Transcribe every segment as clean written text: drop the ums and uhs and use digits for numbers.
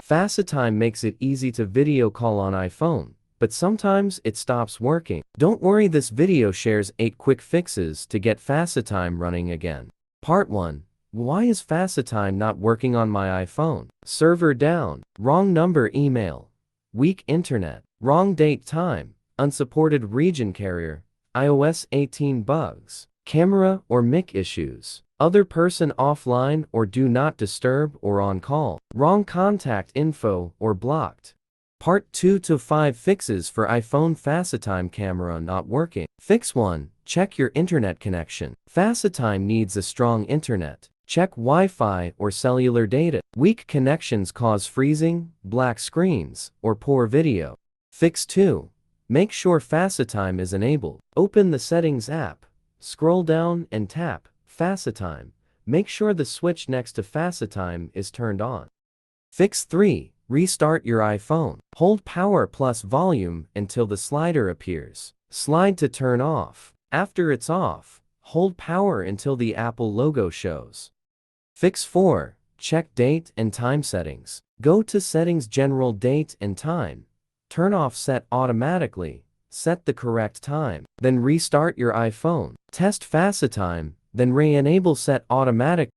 FaceTime makes it easy to video call on iPhone, but sometimes it stops working. Don't worry, this video shares 8 quick fixes to get FaceTime running again. Part 1. Why is FaceTime not working on my iPhone? Server down, wrong number email, weak internet, wrong date time, unsupported region carrier, iOS 18 bugs, camera or mic issues, other person offline or do not disturb or on call, wrong contact info or blocked. Part 2 to 5 fixes for iPhone FaceTime camera not working. Fix 1. Check your internet connection. FaceTime needs a strong internet. Check Wi-Fi or cellular data. Weak connections cause freezing, black screens, or poor video. Fix 2. Make sure FaceTime is enabled. Open the Settings app. Scroll down and tap FaceTime. Make sure the switch next to FaceTime is turned on. Fix 3. Restart your iPhone. Hold power plus volume until the slider appears. Slide to turn off. After it's off, hold power until the Apple logo shows. Fix 4. Check date and time settings. Go to Settings, General Date and Time. Turn off Set Automatically. Set the correct time. Then restart your iPhone. Test FaceTime, then re-enable Set Automatic.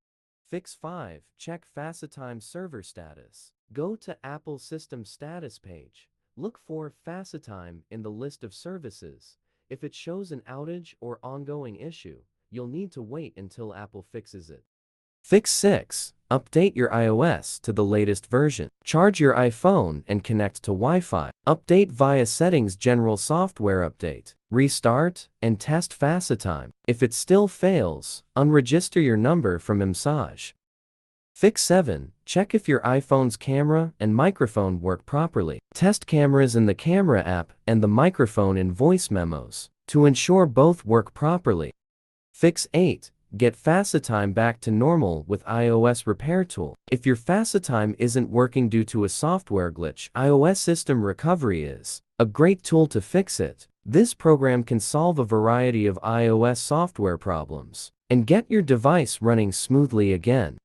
Fix 5. Check FaceTime server status. Go to Apple System Status page. Look for FaceTime in the list of services. If it shows an outage or ongoing issue, you'll need to wait until Apple fixes it. Fix 6. Update your iOS to the latest version. Charge your iPhone and connect to Wi-Fi. Update via Settings, General Software Update. Restart and test FaceTime. If it still fails, unregister your number from iMessage. Fix 7. Check if your iPhone's camera and microphone work properly. Test cameras in the Camera app and the microphone in voice memos to ensure both work properly. Fix 8. Get FaceTime back to normal with iOS Repair Tool. If your FaceTime isn't working due to a software glitch, iOS System Recovery is a great tool to fix it. This program can solve a variety of iOS software problems and get your device running smoothly again.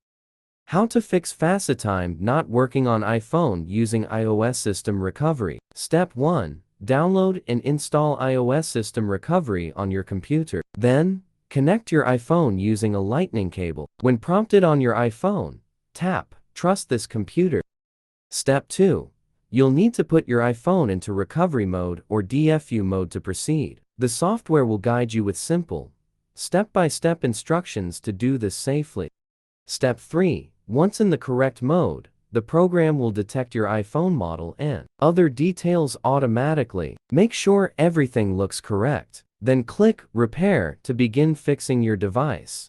How to fix FaceTime not working on iPhone using iOS System Recovery. Step 1. Download and install iOS System Recovery on your computer. Then, connect your iPhone using a lightning cable. When prompted on your iPhone, tap Trust this computer. Step 2. You'll need to put your iPhone into recovery mode or DFU mode to proceed. The software will guide you with simple, step-by-step instructions to do this safely. Step 3. Once in the correct mode, the program will detect your iPhone model and other details automatically. Make sure everything looks correct. Then click Repair to begin fixing your device.